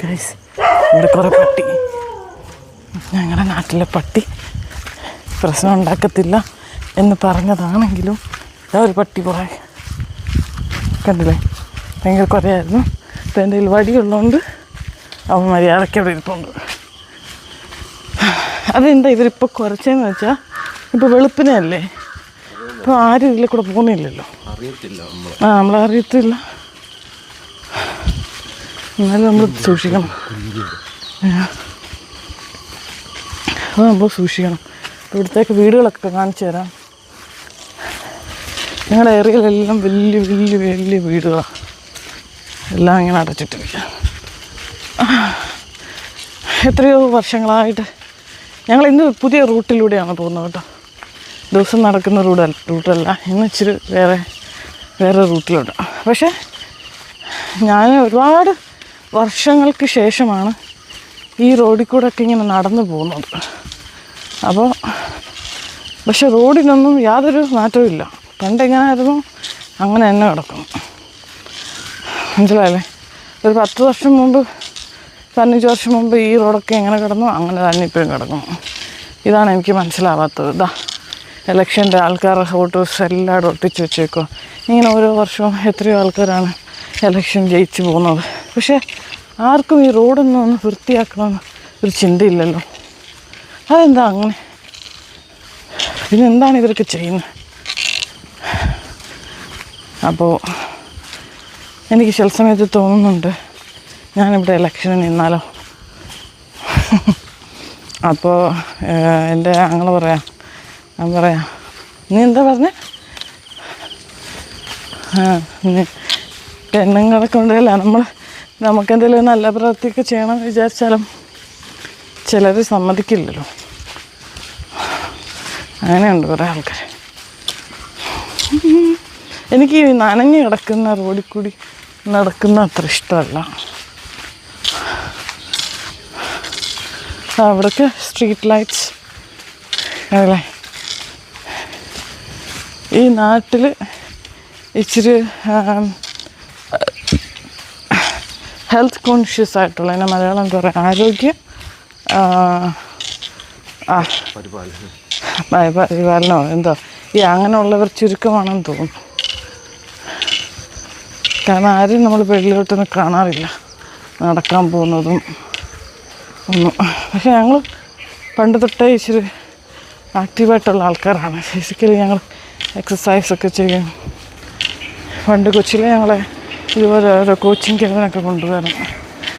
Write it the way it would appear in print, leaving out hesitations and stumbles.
Guys, ഇവിടെ കുറേ പട്ടി. ഞങ്ങളുടെ നാട്ടിലെ പട്ടി പ്രശ്നം ഉണ്ടാക്കത്തില്ല എന്ന് പറഞ്ഞതാണെങ്കിലും ഇതാ ഒരു പട്ടി കുറേ കണ്ടില്ലേ, ഭയങ്കര കുറയായിരുന്നു. ഇപ്പം എൻ്റെ കയ്യിൽ വടിയുള്ളതുകൊണ്ട് അവൻ മര്യാദയ്ക്ക് അവിടെ ഇരിപ്പുണ്ട്. അതെന്താ ഇവരിപ്പോൾ കുറച്ചെന്ന് വെച്ചാൽ ഇപ്പോൾ വെളുപ്പിനല്ലേ, ഇപ്പോൾ ആരും ഇതിൽ കൂടെ പോകുന്നില്ലല്ലോ. നമ്മളറിയത്തില്ല, എന്നാലും നമ്മൾ സൂക്ഷിക്കണം. അത് നമ്മൾ സൂക്ഷിക്കണം. ഇവിടുത്തേക്ക് വീടുകളൊക്കെ കാണിച്ചു തരാം. ഞങ്ങളുടെ ഏരിയയിലെല്ലാം വലിയ വലിയ വലിയ വീടുകളാണ്, എല്ലാം ഇങ്ങനെ അടച്ചിട്ടിരിക്കുക. എത്രയോ വർഷങ്ങളായിട്ട് ഞങ്ങൾ ഇന്ന് പുതിയ റൂട്ടിലൂടെയാണ് പോകുന്നത് കേട്ടോ. ദിവസം നടക്കുന്ന റൂട്ടല്ല, ഇന്ന് ഇച്ചിരി വേറെ റൂട്ടിലോട്ട്. പക്ഷേ ഞാൻ ഒരുപാട് വർഷങ്ങൾക്ക് ശേഷമാണ് ഈ റോഡിൽ കൂടെ ഒക്കെ ഇങ്ങനെ നടന്നു പോകുന്നത്. അപ്പോൾ പക്ഷെ റോഡിനൊന്നും യാതൊരു മാറ്റവും ഇല്ല. പണ്ടെങ്ങനായിരുന്നു അങ്ങനെ തന്നെ കിടക്കും. മനസ്സിലായല്ലേ? ഒരു 10 വർഷം മുമ്പ് 15 വർഷം മുമ്പ് ഈ റോഡൊക്കെ എങ്ങനെ കിടന്നു അങ്ങനെ തന്നെ ഇപ്പോഴും കിടക്കും. ഇതാണ് എനിക്ക് മനസ്സിലാവാത്തത്. ഇതാ ഇലക്ഷൻ്റെ ആൾക്കാരുടെ ഫോട്ടോസ് എല്ലായിടും ഒട്ടിച്ച് വെച്ചേക്കുക. ഇങ്ങനെ ഓരോ വർഷവും എത്രയോ ആൾക്കാരാണ് ഇലക്ഷൻ ജയിച്ച് പോകുന്നത്. പക്ഷേ ആർക്കും ഈ റോഡൊന്നും ഒന്ന് വൃത്തിയാക്കണമെന്ന് ഒരു ചിന്തയില്ലല്ലോ. അതെന്താ അങ്ങനെ? പിന്നെന്താണ് ഇവരൊക്കെ ചെയ്യുന്നത്? അപ്പോൾ എനിക്ക് ചില സമയത്ത് തോന്നുന്നുണ്ട് ഞാനിവിടെ ഇലക്ഷന് നിന്നാലോ. അപ്പോൾ എൻ്റെ ആങ്ങള ഞാൻ പറയാം, നീ എന്താ പറഞ്ഞേ? പെണ്ണുങ്ങളെ കൊണ്ടല്ല നമുക്കെന്തെങ്കിലും നല്ല പ്രവൃത്തിയൊക്കെ ചെയ്യണമെന്ന് വിചാരിച്ചാലും ചിലർ സമ്മതിക്കില്ലല്ലോ. അങ്ങനെയുണ്ട് കുറേ ആൾക്കാർ. എനിക്ക് നനഞ്ഞ് കിടക്കുന്ന റോഡിൽ കൂടി നടക്കുന്ന അത്ര ഇഷ്ടമല്ല. അവിടേക്ക് സ്ട്രീറ്റ് ലൈറ്റ്സ് അതല്ലേ. ഈ നാട്ടിൽ ഇച്ചിരി ഹെൽത്ത് കോൺഷ്യസ് ആയിട്ടുള്ള, അതിനെ മലയാളം എന്താ പറയുക, ആരോഗ്യ പരിപാലനോ എന്തോ അങ്ങനെയുള്ളവർ ചുരുക്കമാണെന്ന് തോന്നുന്നു. കാരണം ആരും നമ്മൾ വെളിയിലോട്ടൊന്നും കാണാറില്ല നടക്കാൻ പോകുന്നതും ഒന്നും. പക്ഷെ ഞങ്ങൾ പണ്ട് തൊട്ടേ ഇച്ചിരി ആക്റ്റീവായിട്ടുള്ള ആൾക്കാരാണ്. ഫിസിക്കലി ഞങ്ങൾ എക്സസൈസൊക്കെ ചെയ്യും. പണ്ട് കൊച്ചിലെ ഞങ്ങളെ ഇതുപോലെ ഓരോ കോച്ചിങ് ക്യാമ്പിനൊക്കെ കൊണ്ടുവരണം.